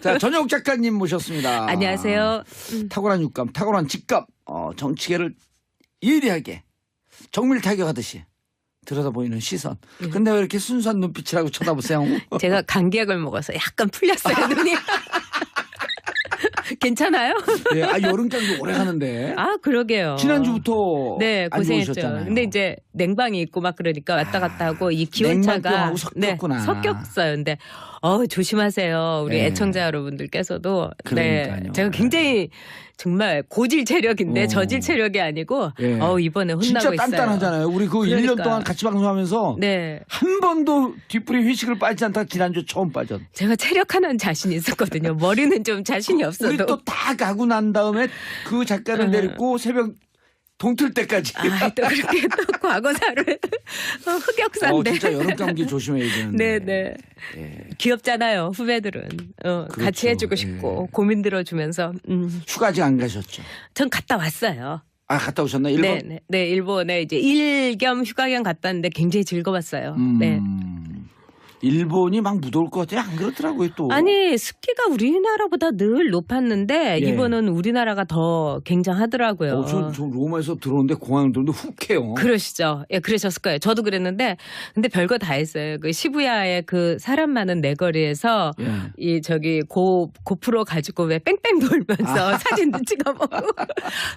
자, 전영욱 작가님 모셨습니다. 안녕하세요. 탁월한 육감, 탁월한 직감, 정치계를 예리하게 정밀 타격하듯이 들여다보이는 시선. 근데 왜 이렇게 순수한 눈빛이라고 쳐다보세요? 제가 감기약을 먹어서 약간 풀렸어요, 눈이. 괜찮아요? 예, 여름장도 오래 가는데. 아, 그러게요. 지난주부터 네, 안 고생했죠. 좋으셨잖아요. 근데 이제 냉방이 있고 막 그러니까 왔다 갔다 하고 이 기온차가 냉방병하고 섞였구나. 섞였어요. 근데 조심하세요. 우리 네. 애청자 여러분들께서도. 그러니까요. 네. 제가 굉장히 정말 고질 체력인데 저질 체력이 아니고 예. 이번에 혼나고 진짜 있어요. 단단하잖아요. 우리 그 1년 그러니까. 동안 같이 방송하면서 네. 한 번도 뒷불이 회식을 빠지지 않다 지난주 처음 빠졌. 제가 체력 하나는 자신이 있었거든요. 머리는 좀 자신이 없어도. 우리 또 다 가고 난 다음에 그 작가를 데리고 새벽 동틀 때까지. 또 그렇게 또 과거사를 흑역사인데. 진짜 여름 감기 조심해야 되는데. 네네. 예. 귀엽잖아요. 후배들은 같이 해주고 싶고 고민 들어주면서. 휴가 아직 안 가셨죠? 전 갔다 왔어요. 아, 갔다 오셨나요? 일본? 네, 일본에 이제 일 겸 휴가 겸 갔다 왔는데 굉장히 즐거웠어요. 네. 일본이 막 무더울 것 같아요. 안 그렇더라고요 또. 아니 습기가 우리나라보다 늘 높았는데 예. 이번은 우리나라가 더 굉장하더라고요. 저 로마에서 들어오는데 공항 들어오는데 훅 해요. 그러시죠. 예, 그러셨을 거예요. 저도 그랬는데, 근데 별거 다 했어요. 그 시부야의 그 사람 많은 내거리에서 예. 이 저기 고프로 가지고 왜 뺑뺑 돌면서 사진도 찍어보고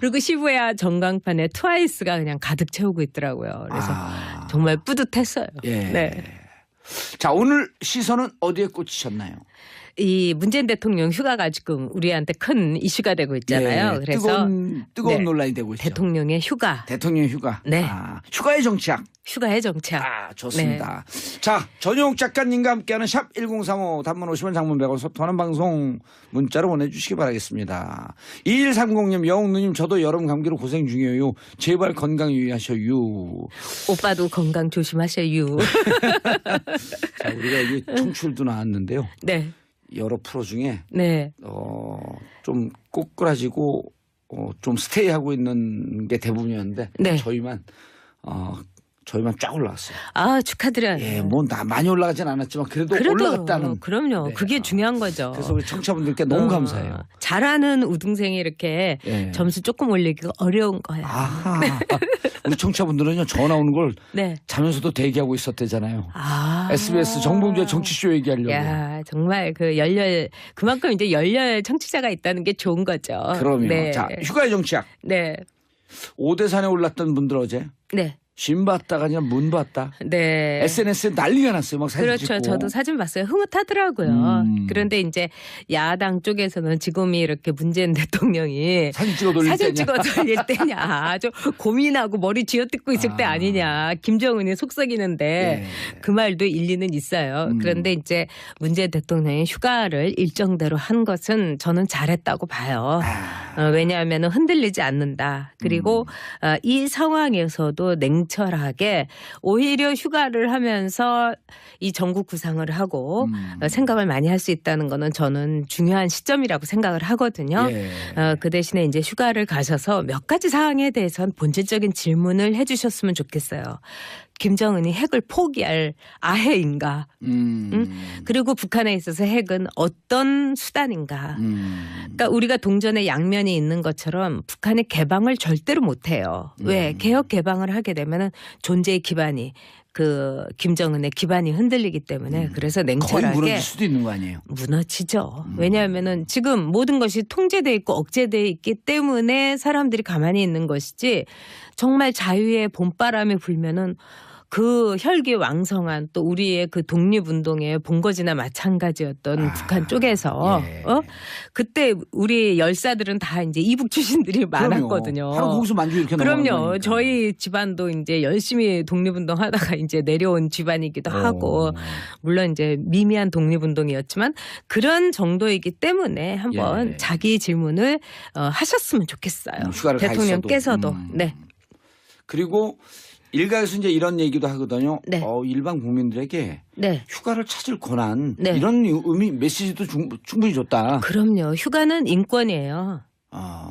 그리고 시부야 전광판에 트와이스가 그냥 가득 채우고 있더라고요. 그래서 정말 뿌듯했어요. 예. 네. 자, 오늘 시선은 어디에 꽂히셨나요? 이 문재인 대통령 휴가가 지금 우리한테 큰 이슈가 되고 있잖아요. 예, 그래서 뜨거운 논란이 되고 있죠. 대통령의 휴가, 대통령 휴가. 네. 휴가의 정치학. 휴가의 정착. 좋습니다. 자, 전용욱 작가님과 함께하는 샵 1035 단문 50원 장문 100원 소통하는 방송 문자로 보내주시기 바라겠습니다. 2130님 영웅 누님 저도 여름 감기로 고생 중이에요. 제발 건강 유의하셔요. 오빠도 건강 조심하셔요. 자, 우리가 이게 청출도 나왔는데요. 네. 여러 프로 중에 네. 좀 꼬꾸라지고 좀 스테이하고 있는 게 대부분이었는데 네. 저희만 쫙 올라갔어요. 축하드려요. 예, 많이 올라가진 않았지만 그래도 올라갔다는. 그럼요. 네. 그게 중요한 거죠. 그래서 우리 청취자분들께 너무 감사해요. 잘하는 우등생이 이렇게 예. 점수 조금 올리기가 어려운 거예요. 아하. 우리 청취자분들은요 전화 오는 걸 네. 자면서도 대기하고 있었대잖아요. SBS 정봉주의 정치쇼 얘기하려고. 야, 정말 그만큼 이제 열렬 청취자가 있다는 게 좋은 거죠. 그럼요. 네. 자, 휴가의 정치학. 네. 오대산에 올랐던 분들 어제 네. 신 봤다가 아니라 문 봤다. 네. SNS에 난리가 났어요. 막 사진 그렇죠. 찍고. 저도 사진 봤어요. 흐뭇하더라고요. 그런데 이제 야당 쪽에서는 지금이 이렇게 문재인 대통령이 사진 찍어 돌릴 사진 때냐. 찍어 돌릴 때냐. 아주 고민하고 머리 쥐어뜯고 있을 때 아니냐. 김정은이 속썩이는데 예. 그 말도 일리는 있어요. 그런데 이제 문재인 대통령이 휴가를 일정대로 한 것은 저는 잘했다고 봐요. 왜냐하면 흔들리지 않는다. 그리고 이 상황에서도 냉철하게 오히려 휴가를 하면서 이 전국 구상을 하고 생각을 많이 할 수 있다는 거는 저는 중요한 시점이라고 생각을 하거든요. 예. 그 대신에 이제 휴가를 가셔서 몇 가지 사항에 대해서는 본질적인 질문을 해 주셨으면 좋겠어요. 김정은이 핵을 포기할 아해인가? 그리고 북한에 있어서 핵은 어떤 수단인가? 그러니까 우리가 동전의 양면이 있는 것처럼 북한의 개방을 절대로 못해요. 왜? 개혁 개방을 하게 되면은 존재의 기반이 김정은의 기반이 흔들리기 때문에 그래서 거의 냉철하게 무너질 수도 있는 거 아니에요. 무너지죠. 왜냐하면은 지금 모든 것이 통제돼 있고 억제돼 있기 때문에 사람들이 가만히 있는 것이지 정말 자유의 봄바람이 불면은 그 혈기왕성한 또 우리의 그 독립운동의 본거지나 마찬가지였던 북한 쪽에서 예. 그때 우리 열사들은 다 이제 이북 출신들이 많았거든요. 바로 거기서 만주 이렇게 넘어가는 그럼요. 거니까. 저희 집안도 이제 열심히 독립운동 하다가 이제 내려온 집안이기도 하고 물론 이제 미미한 독립운동이었지만 그런 정도이기 때문에 한번 예. 자기 질문을 하셨으면 좋겠어요. 휴가를 가 대통령께서도. 있어도. 네. 그리고 일각에서 이제 이런 얘기도 하거든요. 네. 일반 국민들에게 네. 휴가를 찾을 권한 네. 이런 의미 메시지도 충분히 줬다. 그럼요. 휴가는 인권이에요.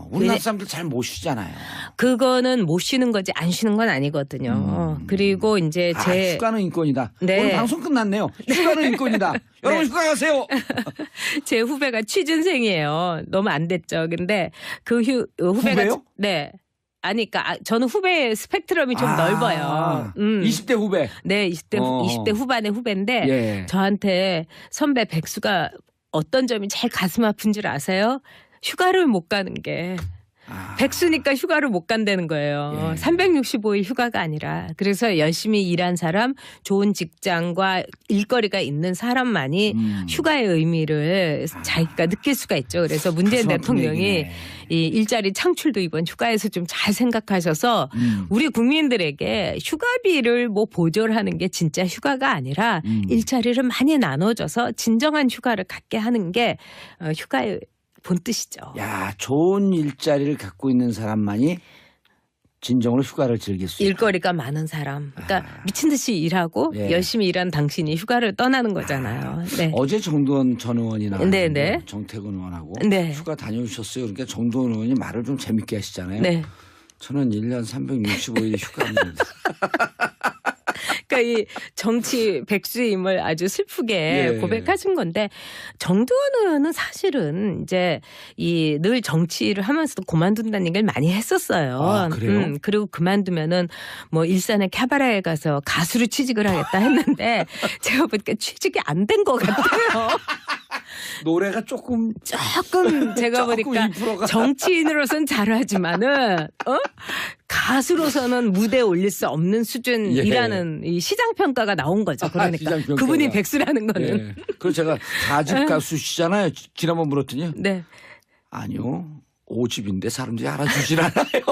우리나라 사람들 잘 못 쉬잖아요. 그거는 못 쉬는 거지 안 쉬는 건 아니거든요. 그리고 이제 휴가는 인권이다. 네. 오늘 방송 끝났네요. 휴가는 인권이다. 여러분 휴가 가세요. 제 후배가 취준생이에요. 너무 안 됐죠. 근데 그 후배가 후배요? 네. 아니, 그러니까 저는 후배 스펙트럼이 좀 넓어요. 20대 후배. 네, 20대 후반의 후배인데 예. 저한테 선배 백수가 어떤 점이 제일 가슴 아픈 줄 아세요? 휴가를 못 가는 게. 백수니까 휴가를 못 간다는 거예요. 예. 365일 휴가가 아니라. 그래서 열심히 일한 사람, 좋은 직장과 일거리가 있는 사람만이 휴가의 의미를 자기가 느낄 수가 있죠. 그래서 문재인 대통령이 이 일자리 창출도 이번 휴가에서 좀 잘 생각하셔서 우리 국민들에게 휴가비를 뭐 보조를 하는 게 진짜 휴가가 아니라 일자리를 많이 나눠줘서 진정한 휴가를 갖게 하는 게 휴가의 본 뜻이죠. 야, 좋은 일자리를 갖고 있는 사람만이 진정으로 휴가를 즐길 수 있다. 일거리가 많은 사람. 그러니까 미친 듯이 일하고 예. 열심히 일한 당신이 휴가를 떠나는 거잖아요. 네. 어제 정두원 전 의원이 나왔는데 네. 정태근 의원하고 네. 휴가 다녀오셨어요. 그러니까 정두원 의원이 말을 좀 재밌게 하시잖아요. 네. 저는 1년 365일 휴가입니다. 그러니까 이 정치 백수임을 아주 슬프게 예. 고백하신 건데 정두원 의원은 사실은 이제 이 늘 정치를 하면서도 그만둔다는 얘기를 많이 했었어요. 아, 그래요? 그리고 그만두면은 뭐 일산의 캐바레에 가서 가수로 취직을 하겠다 했는데 제가 보니까 취직이 안 된 것 같아요. 노래가 조금 제가 조금 보니까 2%가. 정치인으로서는 잘하지만은 가수로서는 무대에 올릴 수 없는 수준이라는 이 시장 평가가 나온 거죠. 그러니까 시장 평가가. 그분이 백수라는 거는 예. 그래서 제가 4집 가수시잖아요. 지난번 물었더니 네. 아니요. 5집인데 사람들이 알아주질 않아요.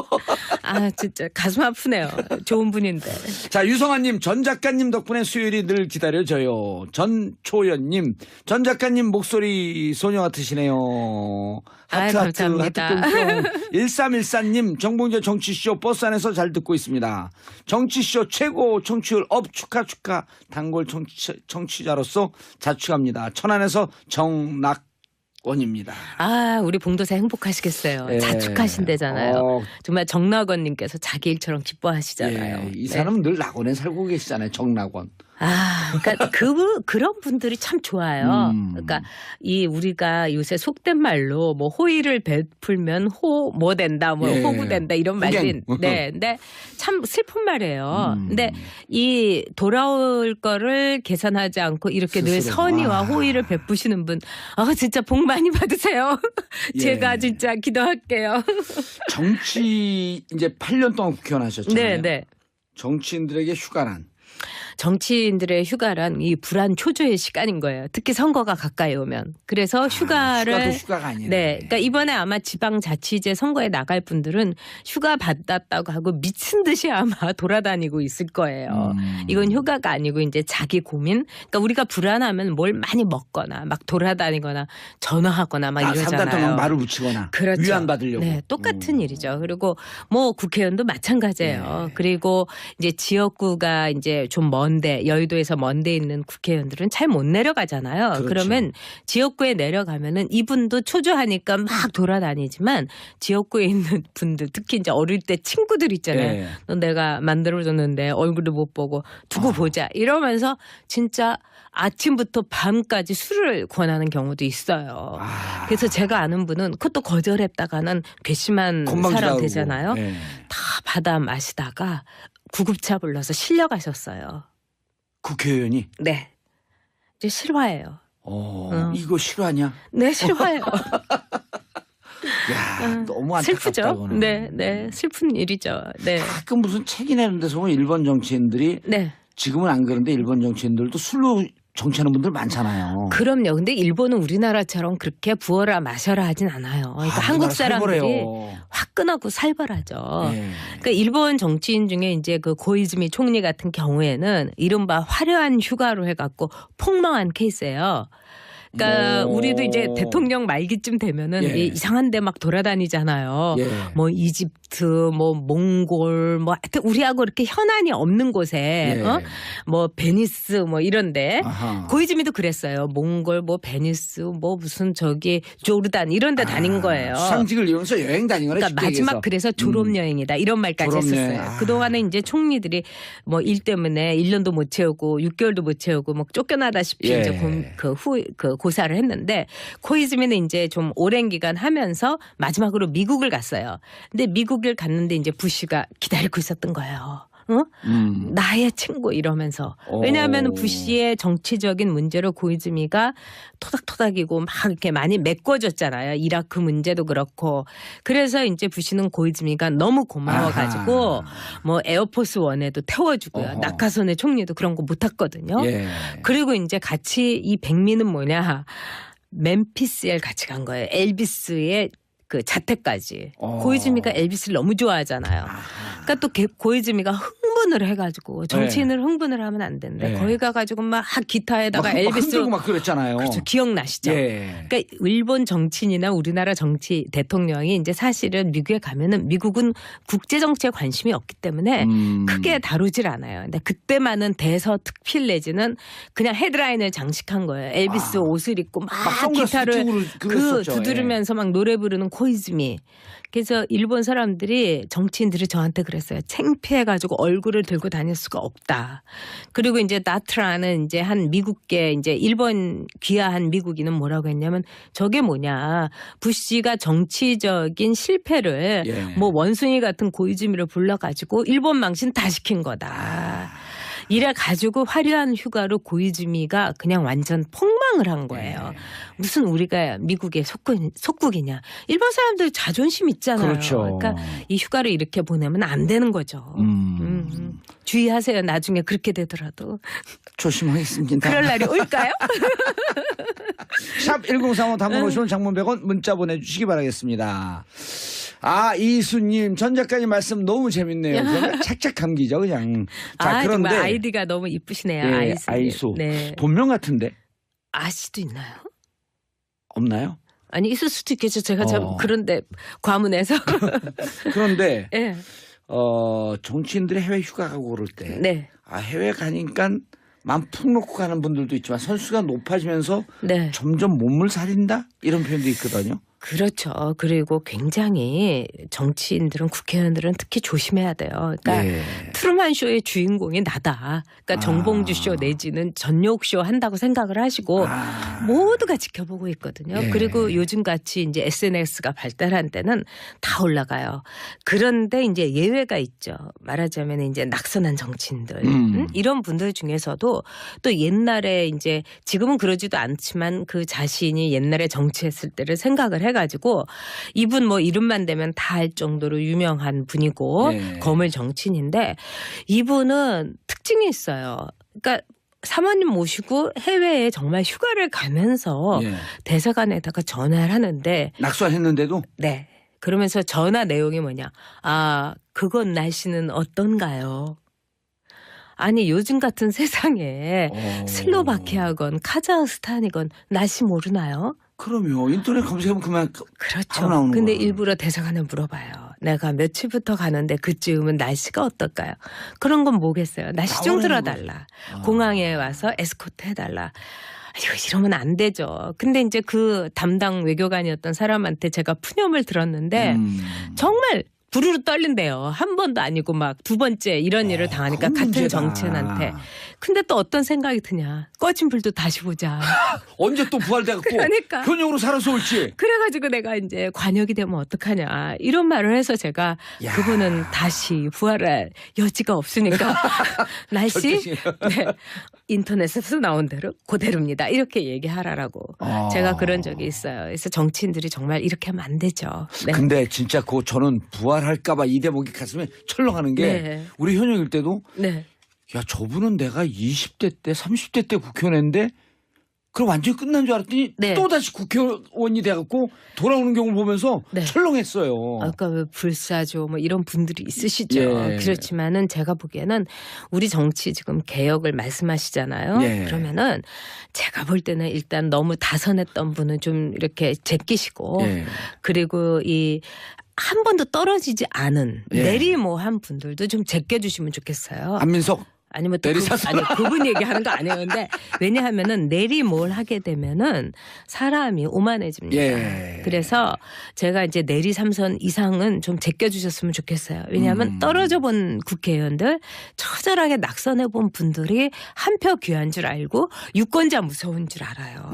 아 진짜 가슴 아프네요. 좋은 분인데. 자, 유성아님, 전 작가님 덕분에 수요일이 늘 기다려져요. 전초연님, 전 작가님 목소리 소녀 같으시네요. 하트 하트 감사합니다. 하트 뿅뿅. 1314님, 정봉재 정치쇼 버스 안에서 잘 듣고 있습니다. 정치쇼 최고 청취율 업 축하. 단골 청취자로서 자축합니다. 천안에서 정낙원입니다. 아 우리 봉도사 행복하시겠어요. 예. 자축하신대잖아요. 정말 정낙원님께서 자기 일처럼 기뻐하시잖아요. 예, 이 네. 사람은 늘 낙원에 살고 계시잖아요. 정낙원. 아, 그러니까 그런 분들이 참 좋아요. 그러니까 이 우리가 요새 속된 말로 뭐 호의를 베풀면 뭐 된다, 뭐 예. 호구 된다 이런 말이 호갱. 네, 근데 참 슬픈 말이에요. 근데 이 돌아올 거를 계산하지 않고 이렇게 늘 스스로. 선의와 호의를 베푸시는 분, 진짜 복 많이 받으세요. 예. 제가 진짜 기도할게요. 정치 이제 8년 동안 국회의원 하셨잖아요. 네, 네. 정치인들에게 휴가란 정치인들의 휴가란 이 불안 초조의 시간인 거예요. 특히 선거가 가까이 오면. 그래서 휴가를 휴가도 휴가가 아니네. 네, 그러니까 이번에 아마 지방자치제 선거에 나갈 분들은 휴가 받았다고 하고 미친 듯이 아마 돌아다니고 있을 거예요. 이건 휴가가 아니고 이제 자기 고민. 그러니까 우리가 불안하면 뭘 많이 먹거나 막 돌아다니거나 전화하거나 막 이러잖아요. 3달 동안 말을 붙이거나 그렇죠. 위안 받으려고. 네, 똑같은 일이죠. 그리고 뭐 국회의원도 마찬가지예요. 네. 그리고 이제 지역구가 이제 좀 먼데 여의도에서 먼데 있는 국회의원들은 잘 못 내려가잖아요. 그렇죠. 그러면 지역구에 내려가면은 이분도 초조하니까 막 돌아다니지만 지역구에 있는 분들 특히 이제 어릴 때 친구들 있잖아요. 네. 너 내가 만들어줬는데 얼굴도 못 보고 두고 보자 이러면서 진짜 아침부터 밤까지 술을 권하는 경우도 있어요. 그래서 제가 아는 분은 그것도 거절했다가는 괘씸한 건방지다 사람 그러고. 되잖아요. 네. 다 받아 마시다가 구급차 불러서 실려가셨어요. 국회의원이 네. 이제 실화예요. 이거 실화냐? 네, 실화예요. 야, 너무 슬프죠? 안타깝다고는. 네, 네. 슬픈 일이죠. 네. 가끔 무슨 책이 내는 데서 보면 일본 정치인들이 네. 지금은 안 그런데 일본 정치인들도 술로 정치하는 분들 많잖아요. 그럼요. 근데 일본은 우리나라처럼 그렇게 부어라 마셔라 하진 않아요. 그러니까 한국 사람들이 화끈하고 살벌하죠. 네. 그러니까 일본 정치인 중에 이제 그 고이즈미 총리 같은 경우에는 이른바 화려한 휴가로 해갖고 폭망한 케이스예요. 그러니까 오. 우리도 이제 대통령 말기쯤 되면은 예. 이 이상한 데 막 돌아다니잖아요. 예. 뭐 이집트, 뭐 몽골, 뭐 하여튼 우리하고 이렇게 현안이 없는 곳에 예. 뭐 베니스 뭐 이런데 아하. 고이즈미도 그랬어요. 몽골, 뭐 베니스, 뭐 무슨 저기 조르단 이런 데 다닌 거예요. 수상직을 이용해서 여행 다닌 거네. 그러니까 쉽게 마지막 얘기해서. 그래서 졸업 여행이다 이런 말까지 졸업여행. 했었어요. 아. 그동안에 이제 총리들이 뭐 일 때문에 1년도 못 채우고 6개월도 못 채우고 뭐 쫓겨나다시피 예. 이제 그 고사를 했는데 코이즈미는 이제 좀 오랜 기간 하면서 마지막으로 미국을 갔어요. 근데 미국을 갔는데 이제 부시가 기다리고 있었던 거예요. 어? 나의 친구 이러면서. 왜냐하면 부시의 정치적인 문제로 고이즈미가 토닥토닥이고 막 이렇게 많이 메꿔줬잖아요. 이라크 문제도 그렇고. 그래서 이제 부시는 고이즈미가 너무 고마워가지고 아하. 뭐 에어포스 원에도 태워주고요. 어허. 낙하선의 총리도 그런 거 못 탔거든요. 예. 그리고 이제 같이 이 백미는 뭐냐. 멤피스에 같이 간 거예요. 엘비스의 그 자택까지. 고이즈미가 엘비스를 너무 좋아하잖아요. 그러니까 또 고이즈미가 흥분을 해가지고 정치인을 흥분을 하면 안 된대. 네. 거기 가가지고 막 기타에다가 막 엘비스 흔들고 막 그랬잖아요. 그렇죠. 기억나시죠? 예. 그러니까 일본 정치인이나 우리나라 정치 대통령이 이제 사실은 미국에 가면은 미국은 국제 정치에 관심이 없기 때문에 크게 다루질 않아요. 근데 그때만은 대서특필 내지는 그냥 헤드라인을 장식한 거예요. 엘비스 옷을 입고 막 선글라스 기타를 끼고 그랬었죠. 두드리면서 막 노래 부르는 코이즈미. 그래서 일본 사람들이 정치인들이 저한테 그랬어요. 창피해가지고 얼굴을 들고 다닐 수가 없다. 그리고 이제 나트라는 이제 한 미국계 이제 일본 귀화한 미국인은 뭐라고 했냐면 저게 뭐냐. 부시가 정치적인 실패를 예. 뭐 원숭이 같은 고이즈미를 불러가지고 일본 망신 다 시킨 거다. 이래 가지고 화려한 휴가로 고이즈미가 그냥 완전 폭망을 한 거예요. 무슨 우리가 미국의 속국이냐. 일본 사람들 자존심 있잖아요. 그렇죠. 그러니까 이 휴가를 이렇게 보내면 안 되는 거죠. 주의하세요. 나중에 그렇게 되더라도. 조심하겠습니다. 그럴 날이 올까요? 샵 1035 단문 50원 장문 100원 문자 보내주시기 바라겠습니다. 아, 이수님 전 작가님 말씀 너무 재밌네요. 정말 착착 감기죠 그냥. 자, 그런데 정말 아이디가 너무 이쁘시네요. 예, 아이수. 네. 본명 같은데 아씨도 있나요? 없나요? 아니 있을 수도 있겠죠. 제가 참 그런데 과문해서. 그런데 네. 정치인들이 해외 휴가 가고 그럴 때 네. 해외 가니까 맘 푹 놓고 가는 분들도 있지만 선수가 높아지면서 네. 점점 몸을 사린다 이런 표현도 있거든요. 그렇죠. 그리고 굉장히 정치인들은 국회의원들은 특히 조심해야 돼요. 그러니까 예. 트루만 쇼의 주인공이 나다. 그러니까 정봉주 쇼 내지는 전욕 쇼 한다고 생각을 하시고 모두가 지켜보고 있거든요. 예. 그리고 요즘 같이 이제 SNS가 발달한 때는 다 올라가요. 그런데 이제 예외가 있죠. 말하자면 이제 낙선한 정치인들 이런 분들 중에서도 또 옛날에 이제 지금은 그러지도 않지만 그 자신이 옛날에 정치했을 때를 생각을 해가지고 이분 뭐 이름만 대면 다 할 정도로 유명한 분이고 네. 거물 정치인인데 이분은 특징이 있어요. 그러니까 사모님 모시고 해외에 정말 휴가를 가면서 예. 대사관에다가 전화를 하는데 낙선했는데도 네. 그러면서 전화 내용이 뭐냐. 아, 그건 날씨는 어떤가요? 아니 요즘 같은 세상에 슬로바키아건 카자흐스탄이건 날씨 모르나요? 그럼요. 인터넷 검색하면 그만 바로 그렇죠. 나오는 근데 거야. 일부러 대사관에 물어봐요. 내가 며칠부터 가는데 그쯤은 날씨가 어떨까요? 그런 건 뭐겠어요. 날씨 좀 나오라는 들어달라. 공항에 와서 에스코트 해달라. 이러면 안 되죠. 근데 이제 그 담당 외교관이었던 사람한테 제가 푸념을 들었는데 정말 부르르 떨린대요. 한 번도 아니고 막 두 번째 이런 일을 당하니까 그건 같은 문제다. 정치인한테. 근데 또 어떤 생각이 드냐. 꺼진 불도 다시 보자. 언제 또 부활돼갖고 그러니까. 현역으로 살아서 올지. 그래가지고 내가 이제 관역이 되면 어떡하냐. 이런 말을 해서 제가 야. 그분은 다시 부활할 여지가 없으니까 날씨 네, 인터넷에서 나온 대로 그대로입니다. 이렇게 얘기하라라고 제가 그런 적이 있어요. 그래서 정치인들이 정말 이렇게 하면 안 되죠. 네. 근데 진짜 저는 부활할까봐 이 대목이 가슴에 철렁하는 게 네. 우리 현역일 때도 네. 야 저분은 내가 20대 때 30대 때 국회의원인데 그럼 완전히 끝난 줄 알았더니 네. 또다시 국회의원이 돼갖고 돌아오는 경우를 보면서 네. 철렁했어요. 아까 왜 불사조 뭐 이런 분들이 있으시죠. 예. 그렇지만은 제가 보기에는 우리 정치 지금 개혁을 말씀하시잖아요. 예. 그러면은 제가 볼 때는 일단 너무 다선했던 분은 좀 이렇게 제끼시고 예. 그리고 이 한 번도 떨어지지 않은 예. 내리모한 분들도 좀 제껴주시면 좋겠어요. 안민석 아니면 또 내리사서. 아니 그분 얘기하는 거 아니에요. 근데 왜냐하면은 내리몰 하게 되면은 사람이 오만해집니다. 예. 그래서 제가 이제 내리 3선 이상은 좀 제껴주셨으면 좋겠어요. 왜냐하면 떨어져 본 국회의원들 처절하게 낙선해 본 분들이 한 표 귀한 줄 알고 유권자 무서운 줄 알아요.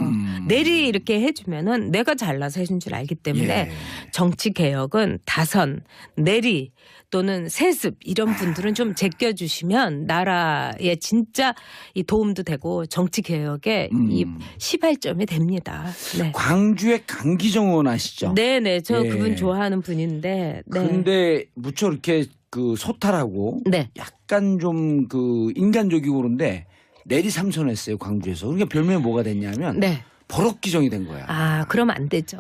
내리 이렇게 해주면은 내가 잘나서 해준 줄 알기 때문에 예. 정치 개혁은 다선, 내리 또는 세습 이런 분들은 좀 제껴주시면 나라에 진짜 이 도움도 되고 정치 개혁에 이 시발점이 됩니다. 네. 광주의 강기정 의원 아시죠? 네네. 저 예. 그분 좋아하는 분인데. 네. 근데 무척 이렇게 그 소탈하고 네. 약간 좀 그 인간적이고 그런데 내리 삼선했어요 광주에서. 그러니까 별명이 뭐가 됐냐면 네. 버럭기정이 된 거야. 아, 그러면 안 되죠.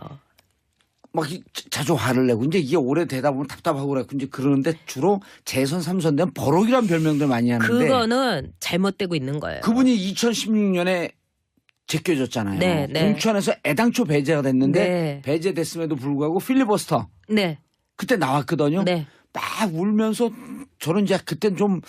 막 자주 화를 내고 이제 이게 오래 되다 보면 답답하고 그래고 이제 그러는데 주로 재선 3선 되면 버럭이란 별명들 많이 하는데 그거는 잘못되고 있는 거예요. 그분이 2016년에 제껴졌잖아요. 네, 네. 공천에서 애당초 배제가 됐는데 네. 배제됐음에도 불구하고 필리버스터 네. 그때 나왔거든요. 네. 막 울면서 저는 이제 그땐 좀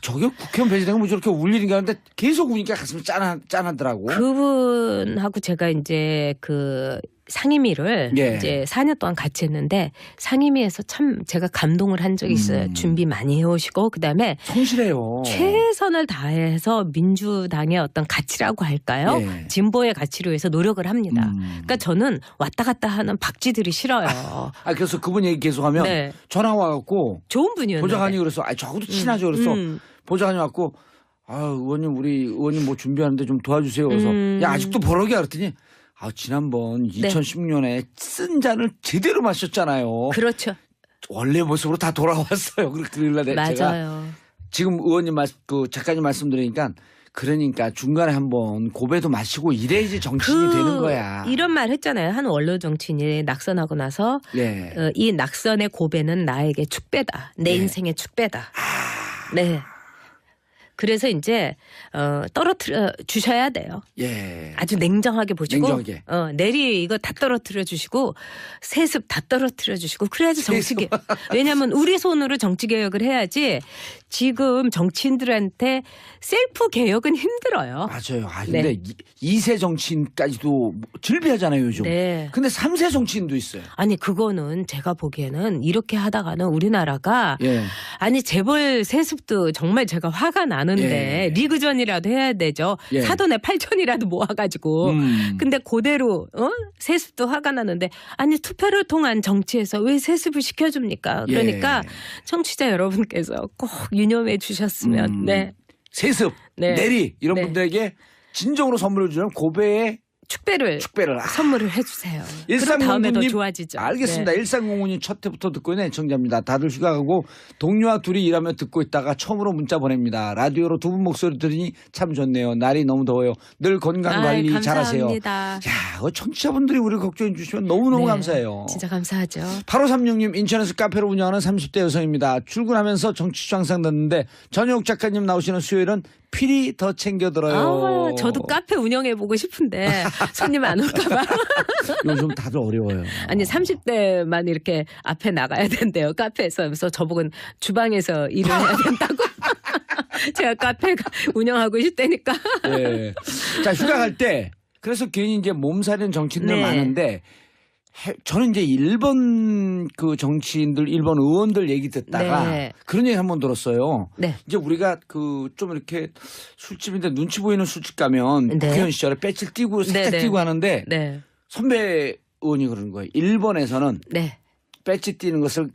저게 국회의원 배제된 거 뭐 저렇게 울 일인가 하는데 계속 우니까 가슴이 짠하더라고. 그분하고 제가 이제 그 상임위를 예. 이제 4년 동안 같이 했는데 상임위에서 참 제가 감동을 한 적이 있어요. 준비 많이 해오시고 그다음에 성실해요. 최선을 다해서 민주당의 어떤 가치라고 할까요? 예. 진보의 가치를 위해서 노력을 합니다. 그러니까 저는 왔다 갔다 하는 박쥐들이 싫어요. 아 그래서 그분 얘기 계속하면 네. 전화 와갖고 좋은 분이었는데. 보좌관이 그래서 저하고도 친하죠. 그래서 보좌관이 왔고 의원님 우리 의원님 뭐 준비하는데 좀 도와주세요. 그래서 야 아직도 버럭이야 그랬더니 지난번 2016년에 쓴 잔을 제대로 마셨잖아요. 그렇죠. 원래 모습으로 다 돌아왔어요. 그러길래 제가 맞아요. 지금 의원님 그 작가님 말씀드리니까 그러니까 중간에 한번 고배도 마시고 이래야지 정치인이 되는 거야. 이런 말 했잖아요. 한 원로 정치인이 낙선하고 나서 네. 이 낙선의 고배는 나에게 축배다. 내 네. 인생의 축배다. 네. 그래서 이제 떨어뜨려 주셔야 돼요. 예. 아주 냉정하게 보시고 냉정하게. 내리 이거 다 떨어뜨려 주시고 세습 다 떨어뜨려 주시고 그래야지 정치개. 왜냐하면 우리 손으로 정치 개혁을 해야지 지금 정치인들한테 셀프 개혁은 힘들어요. 맞아요. 근데 네. 2세 정치인까지도 질비하잖아요, 요즘. 네. 근데 3세 정치인도 있어요. 아니 그거는 제가 보기에는 이렇게 하다가는 우리나라가 예. 아니 재벌 세습도 정말 제가 화가 나는데 예. 리그전이라도 해야 되죠. 예. 사돈의 8천이라도 모아가지고. 근데 그대로 세습도 화가 나는데 아니 투표를 통한 정치에서 왜 세습을 시켜줍니까? 그러니까 예. 청취자 여러분께서 꼭 유념해 주셨으면. 네. 세습, 네. 내리 이런 네. 분들에게 진정으로 선물을 주는 고배의 축배를 축배를 선물을 해주세요. 그럼 다음에 더 1309님 좋아지죠. 알겠습니다. 네. 1305님 첫 해부터 듣고 있는 애청자입니다. 다들 휴가 가고 동료와 둘이 일하며 듣고 있다가 처음으로 문자 보냅니다. 라디오로 두 분 목소리 들으니 참 좋네요. 날이 너무 더워요. 늘 건강관리 잘하세요. 감사합니다. 야, 청취자분들이 우리 걱정해 주시면 너무너무 네, 감사해요. 진짜 감사하죠. 8536님 인천에서 카페를 운영하는 30대 여성입니다. 출근하면서 정치쇼 항상 듣는데 전효옥 작가님 나오시는 수요일은 필히 더 챙겨 들어요. 저도 카페 운영해보고 싶은데 손님 안 올까봐. 요즘 다들 어려워요. 아니 30대만 이렇게 앞에 나가야 된대요. 카페에서. 그래서 저보고는 주방에서 일을 해야 된다고. 제가 카페 운영하고 싶다니까. 네. 자 휴가 갈 때 그래서 괜히 이제 몸살인 정치인들 네. 많은데 저는 이제 일본 그 정치인들 일본 의원들 얘기 듣다가 네. 그런 얘기 한번 들었어요. 네. 이제 우리가 그 좀 이렇게 술집인데 눈치 보이는 술집 가면 네. 국회의원 시절에 배지를 띄고 살짝 네, 네. 띄고 하는데 네. 선배 의원이 그러는 거예요. 일본에서는 네. 배지 띄는 것을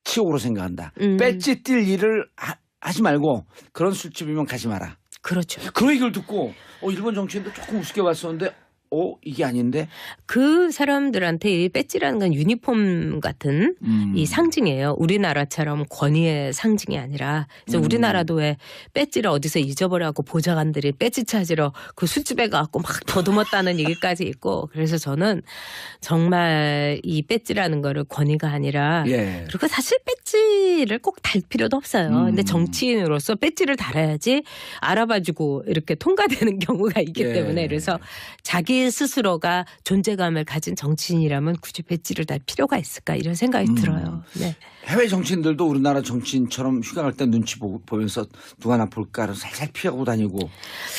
치욕으로 생각한다. 음. 배지 뛸 일을 하지 말고 그런 술집이면 가지 마라. 그렇죠. 그 얘기를 듣고 일본 정치인도 조금 우습게 봤었는데 이게 아닌데? 그 사람들한테 이 배지라는 건 유니폼 같은 이 상징이에요. 우리나라처럼 권위의 상징이 아니라. 그래서 우리나라도 왜 배지를 어디서 잊어버려갖고 보좌관들이 배지 찾으러 그 술집에 가갖고 막 더듬었다는 얘기까지 있고. 그래서 저는 정말 이 배지라는 거를 권위가 아니라 예. 그리고 사실 배지를 꼭 달 필요도 없어요. 근데 정치인으로서 배지를 달아야지 알아봐주고 이렇게 통과되는 경우가 있기 예. 때문에 그래서 자기 스스로가 존재감을 가진 정치인이라면 굳이 배지를 달 필요가 있을까 이런 생각이 들어요. 네. 해외 정치인들도 우리나라 정치인처럼 휴가 갈 때 눈치 보면서 누가 나 볼까를 살살 피하고 다니고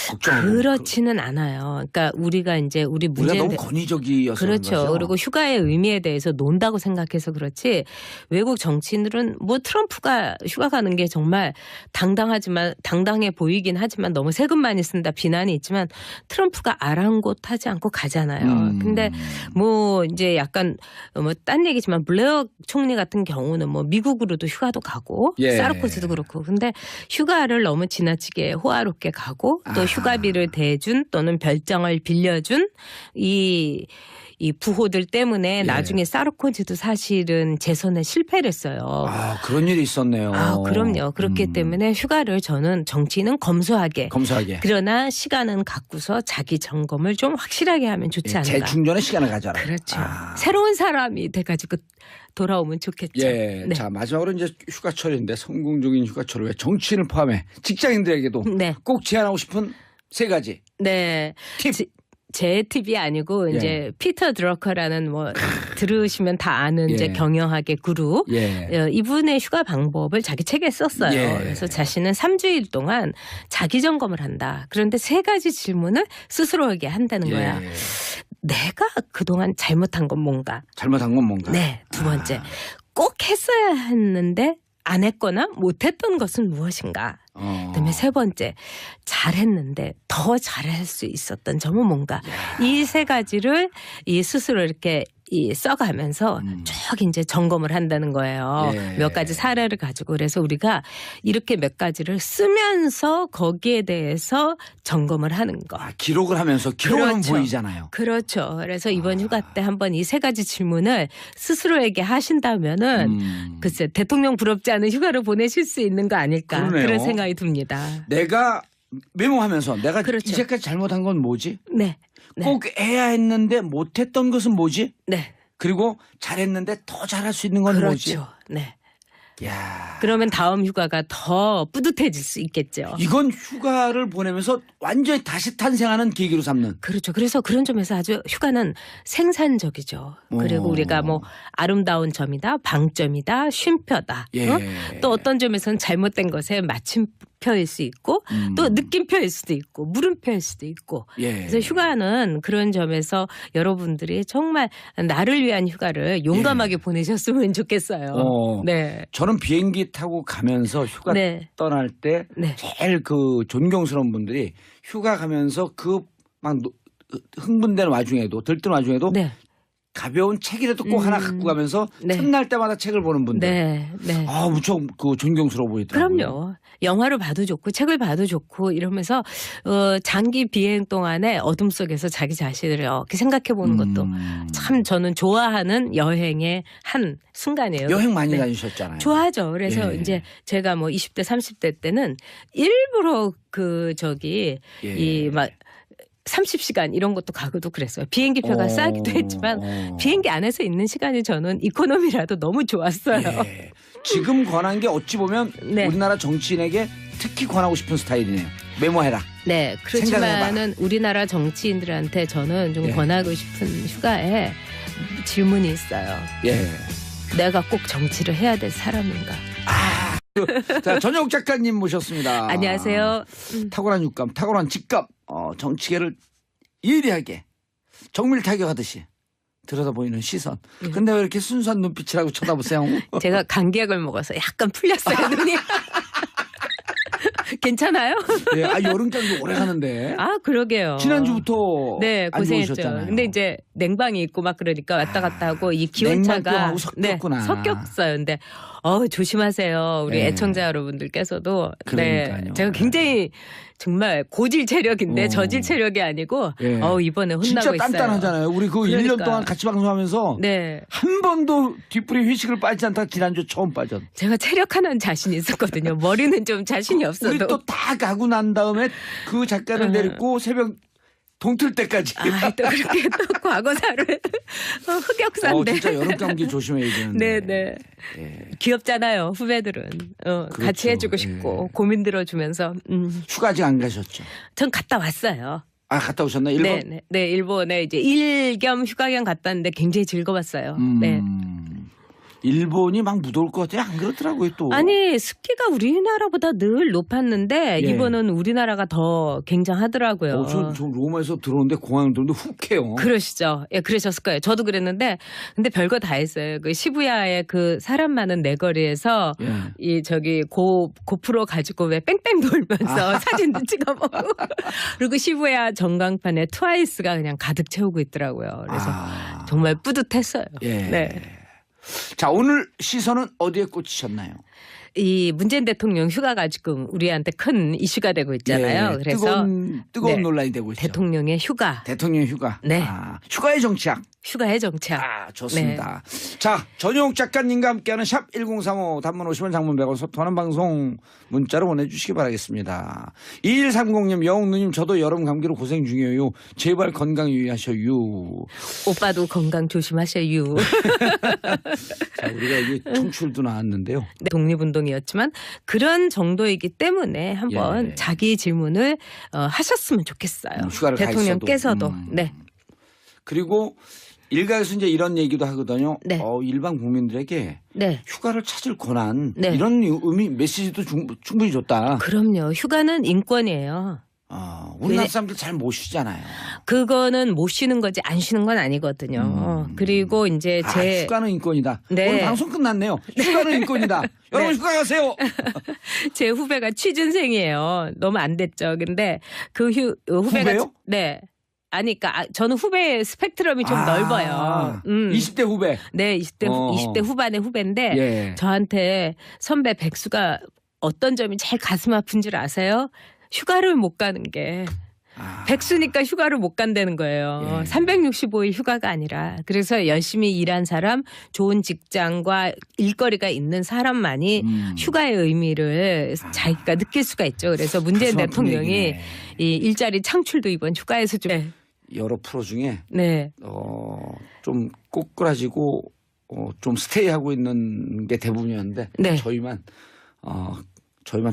걱정하고. 그렇지는 않아요. 그러니까 우리가 이제 우리 우리가 문제에 너무 권위적이어서 그렇죠. 그런 거죠. 그리고 휴가의 의미에 대해서 논다고 생각해서 그렇지 외국 정치인들은 뭐 트럼프가 휴가 가는 게 정말 당당해 보이긴 하지만 너무 세금 많이 쓴다 비난이 있지만 트럼프가 아랑곳하지 않고 가잖아요. 근데 뭐 이제 약간 뭐 딴 얘기지만 블레어 총리 같은 경우는 뭐 미국으로도 휴가도 가고 예. 사르코지도 그렇고 근데 휴가를 너무 지나치게 호화롭게 가고 또 휴가비를 대준 또는 별장을 빌려준 이 부호들 때문에 예. 나중에 사르코지도 사실은 재선에 실패를 했어요. 그런 일이 있었네요. 그럼요. 그렇기 때문에 휴가를 저는 정치인은 검소하게 그러나 시간은 갖고서 자기 점검을 좀 확실하게 하면 좋지 않을까. 재충전의 시간을 가져라. 그렇죠. 새로운 사람이 돼가지고 돌아오면 좋겠죠. 예. 네. 자, 마지막으로 이제 휴가철인데 성공적인 휴가철을 왜 정치인을 포함해 직장인들에게도 네. 꼭 제안하고 싶은 세 가지 네. 팁. 제 팁이 아니고 이제 피터 드러커라는 뭐 들으시면 다 아는 이제 경영학의 구루 이분의 휴가 방법을 자기 책에 썼어요. 그래서 자신은 3주일 동안 자기 점검을 한다. 그런데 세 가지 질문을 스스로에게 한다는 거야. 내가 그동안 잘못한 건 뭔가? 잘못한 건 뭔가? 네. 두 번째. 꼭 했어야 했는데 안 했거나 못했던 것은 무엇인가? 그다음에 세 번째 잘했는데 더 잘할 수 있었던 점은 뭔가? 이 세 가지를 이 스스로 이렇게 써가면서 쭉 이제 점검을 한다는 거예요. 몇 가지 사례를 가지고 그래서 우리가 이렇게 몇 가지를 쓰면서 거기에 대해서 점검을 하는 거. 기록을 하면서 기록은 그렇죠. 보이잖아요. 그렇죠. 그래서 이번 휴가 때 한번 이 세 가지 질문을 스스로에게 하신다면은 글쎄 대통령 부럽지 않은 휴가를 보내실 수 있는 거 아닐까 그러네요. 그런 생각이 듭니다. 내가 메모하면서 내가 그렇죠. 이제까지 잘못한 건 뭐지? 네. 꼭 해야 했는데 못했던 것은 뭐지? 네. 그리고 잘했는데 더 잘할 수 있는 건 뭐지? 그렇죠. 네. 야, 그러면 다음 휴가가 더 뿌듯해질 수 있겠죠. 이건 휴가를 보내면서 완전히 다시 탄생하는 계기로 삼는. 그렇죠. 그래서 그런 점에서 아주 휴가는 생산적이죠. 그리고 우리가 뭐 아름다운 점이다, 방점이다, 쉼표다. 또 어떤 점에서는 잘못된 것에 마침표일 수 있고 또 느낌표일 수도 있고 물음표일 수도 있고. 그래서 휴가는 그런 점에서 여러분들이 정말 나를 위한 휴가를 용감하게 보내셨으면 좋겠어요. 네. 저는 비행기 타고 가면서 휴가 떠날 때 제일 그 존경스러운 분들이 휴가 가면서 그 막 흥분되는 와중에도 들뜬 와중에도 가벼운 책이라도 꼭 하나 갖고 가면서 틈날 때마다 책을 보는 분들. 무척 그 존경스러워 보이더라고요. 그럼요. 영화를 봐도 좋고 책을 봐도 좋고 이러면서 장기 비행 동안에 어둠 속에서 자기 자신을 이렇게 생각해 보는 것도 참 저는 좋아하는 여행의 한 순간이에요. 여행 많이 다니셨잖아요. 좋아하죠. 그래서 이제 제가 뭐 20대 30대 때는 일부러 이 막 30시간 이런 것도 가고도 그랬어요. 비행기 표가 싸기도 했지만 비행기 안에서 있는 시간이 저는 이코노미라도 너무 좋았어요. 지금 권한 게 어찌 보면 우리나라 정치인에게 특히 권하고 싶은 스타일이네요. 메모해라. 네. 그렇지만은 우리나라 정치인들한테 저는 좀 권하고 싶은 휴가에 질문이 있어요. 내가 꼭 정치를 해야 될 사람인가? 자, 전영욱 작가님 모셨습니다. 안녕하세요. 탁월한 육감, 탁월한 직감, 정치계를 예리하게 정밀 타격하듯이 들여다보이는 시선. 근데 왜 이렇게 순수한 눈빛이라고 쳐다보세요? 제가 감기약을 먹어서 약간 풀렸어요, 눈이. 괜찮아요? 예, 여름장도 오래 가는데. 아, 그러게요. 지난주부터 네, 안 고생했죠. 좋으셨잖아요. 근데 이제 냉방이 있고 막 그러니까 왔다 갔다 하고 이 기온차가 냉방병하고 섞였구나. 섞였어요. 근데 조심하세요. 우리 네. 애청자 여러분들께서도. 그러니까요. 네, 제가 굉장히 정말 고질 체력인데 어. 저질 체력이 아니고 예. 이번에 혼나고 진짜 있어요. 단단하잖아요. 우리 그 1년 그러니까. 동안 같이 방송하면서 네. 한 번도 뒷풀이 회식을 빠지지 않다 지난주 처음 빠졌. 제가 체력 하나는 자신 있었거든요. 머리는 좀 자신이 없어도. 우리 또 다 가고 난 다음에 그 작가를 내리고 새벽 동틀 때까지. 또 그렇게 또 과거사를 흑역사인데. 진짜 여름 감기 조심해야 되는데. 네네. 예. 귀엽잖아요. 후배들은. 같이 해주고 싶고 고민 들어주면서. 휴가 아직 안 가셨죠? 전 갔다 왔어요. 아, 갔다 오셨나? 일본? 네, 일본에 이제 일 겸 휴가 겸 갔다 왔는데 굉장히 즐거웠어요. 네. 일본이 막 무더울 것 같아요. 안 그렇더라고요, 또. 아니, 습기가 우리나라보다 늘 높았는데 예. 이번은 우리나라가 더 굉장하더라고요. 저 로마에서 들어오는데 공항 들어오는데 훅해요. 그러시죠. 예, 그러셨을 거예요. 저도 그랬는데, 근데 별거 다 했어요. 그 시부야의 그 사람 많은 내거리에서 예. 고프로 가지고 왜 뺑뺑 돌면서 사진도 찍어보고, 그리고 시부야 전광판에 트와이스가 그냥 가득 채우고 있더라고요. 그래서 정말 뿌듯했어요. 예. 네. 자, 오늘 시선은 어디에 꽂히셨나요? 이 문재인 대통령 휴가가 지금 우리한테 큰 이슈가 되고 있잖아요. 예, 그래서 뜨거운 네. 논란이 되고 있죠. 대통령의 휴가, 대통령 휴가. 네. 휴가의 정치학. 휴가의 정착. 좋습니다. 자, 전용 작가님과 함께하는 샵 1035 단문 50원 장문 100원 소통하는 방송 문자로 보내주시기 바라겠습니다. 2130님 영웅누님 저도 여름 감기로 고생 중이에요. 제발 건강 유의하셔요. 오빠도 건강 조심하셔요. 자, 우리가 이게 청출도 나왔는데요. 네, 독립운동이었지만 그런 정도이기 때문에 한번 예. 자기 질문을 하셨으면 좋겠어요. 휴가를 가 대통령께서도. 네. 그리고 일각에서 이제 이런 얘기도 하거든요. 네. 일반 국민들에게 네. 휴가를 찾을 권한 네. 이런 의미 메시지도 충분히 줬다. 그럼요. 휴가는 인권이에요. 우리나라 사람들 잘 못 쉬잖아요. 그거는 못 쉬는 거지 안 쉬는 건 아니거든요. 그리고 이제 휴가는 인권이다. 네. 오늘 방송 끝났네요. 휴가는 인권이다. 여러분 휴가 가세요. 제 후배가 취준생이에요. 너무 안 됐죠. 근데 그 후배가 후배요? 네. 아니, 그러니까 저는 후배 스펙트럼이 좀 넓어요. 20대 후배. 네, 20대 후반의 후배인데 예. 저한테 선배 백수가 어떤 점이 제일 가슴 아픈 줄 아세요? 휴가를 못 가는 게. 백수니까 휴가를 못 간다는 거예요. 예. 365일 휴가가 아니라. 그래서 열심히 일한 사람, 좋은 직장과 일거리가 있는 사람만이 휴가의 의미를 자기가 느낄 수가 있죠. 그래서 문재인 가슴 아픈 대통령이 얘기네. 이 일자리 창출도 이번 휴가에서 좀 여러 프로 중에 네. 좀 꼬꾸라지고 좀 스테이하고 있는 게 대부분이었는데 네. 저희만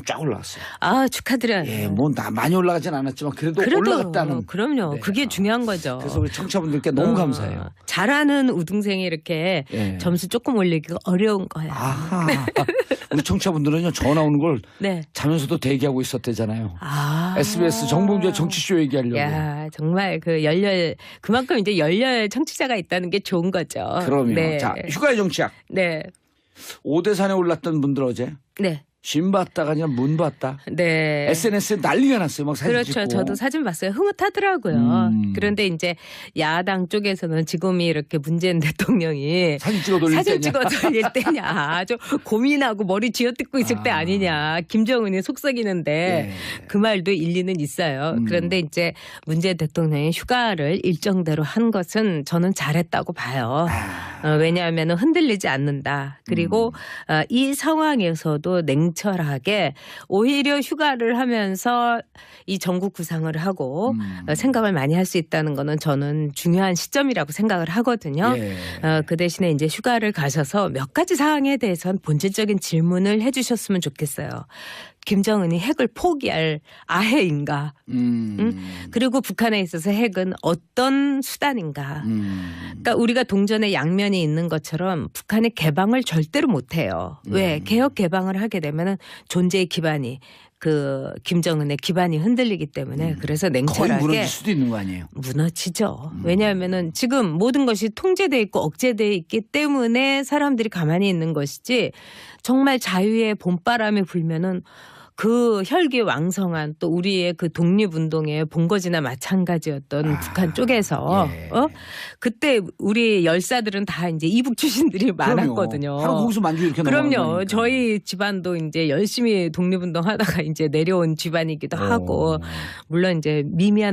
쫙 올라갔어요. 축하드려요. 예, 많이 올라가진 않았지만 그래도 올라갔다는. 그럼요. 네. 그게 중요한 거죠. 그래서 우리 청취자분들께 너무 감사해요. 잘하는 우등생이 이렇게 예. 점수 조금 올리기가 어려운 거예요. 우리 청취자분들은요 전화 오는 걸 네. 자면서도 대기하고 있었대잖아요. SBS 정봉주의 정치쇼 얘기하려고. 야, 정말 그만큼 이제 열렬 청취자가 있다는 게 좋은 거죠. 그럼요. 네. 자, 휴가의 정치학. 네. 오대산에 올랐던 분들 어제 네. 신 봤다가 아니라 문 봤다. 네. SNS에 난리가 났어요. 막 사진 그렇죠. 찍고. 저도 사진 봤어요. 흐뭇하더라고요. 그런데 이제 야당 쪽에서는 지금이 이렇게 문재인 대통령이 사진 찍어 돌릴 사진 때냐. 찍어 돌릴 때냐. 아주 고민하고 머리 쥐어뜯고 있을 때 아니냐. 김정은이 속썩이는데 예. 그 말도 일리는 있어요. 그런데 이제 문재인 대통령이 휴가를 일정대로 한 것은 저는 잘했다고 봐요. 왜냐하면 흔들리지 않는다. 그리고 이 상황에서도 냉철하게 오히려 휴가를 하면서 이 전국 구상을 하고 생각을 많이 할 수 있다는 거는 저는 중요한 시점이라고 생각을 하거든요. 예. 그 대신에 이제 휴가를 가셔서 몇 가지 사항에 대해서는 본질적인 질문을 해주셨으면 좋겠어요. 김정은이 핵을 포기할 아해인가? 그리고 북한에 있어서 핵은 어떤 수단인가? 그러니까 우리가 동전의 양면이 있는 것처럼 북한이 개방을 절대로 못해요. 왜? 개혁 개방을 하게 되면은 존재의 기반이 김정은의 기반이 흔들리기 때문에 그래서 거의 냉철하게 무너질 수도 있는 거 아니에요. 무너지죠. 왜냐하면은 지금 모든 것이 통제돼 있고 억제돼 있기 때문에 사람들이 가만히 있는 것이지 정말 자유의 봄바람이 불면은 그 혈기 왕성한 또 우리의 그 독립운동의 본거지나 마찬가지였던 북한 쪽에서 예. 그때 우리 열사들은 다 이제 이북 출신들이 많았거든요. 바로 거기서 만주 이렇게 넘어간 그럼요. 거니까. 저희 집안도 이제 열심히 독립운동 하다가 이제 내려온 집안이기도 하고 물론 이제 미미한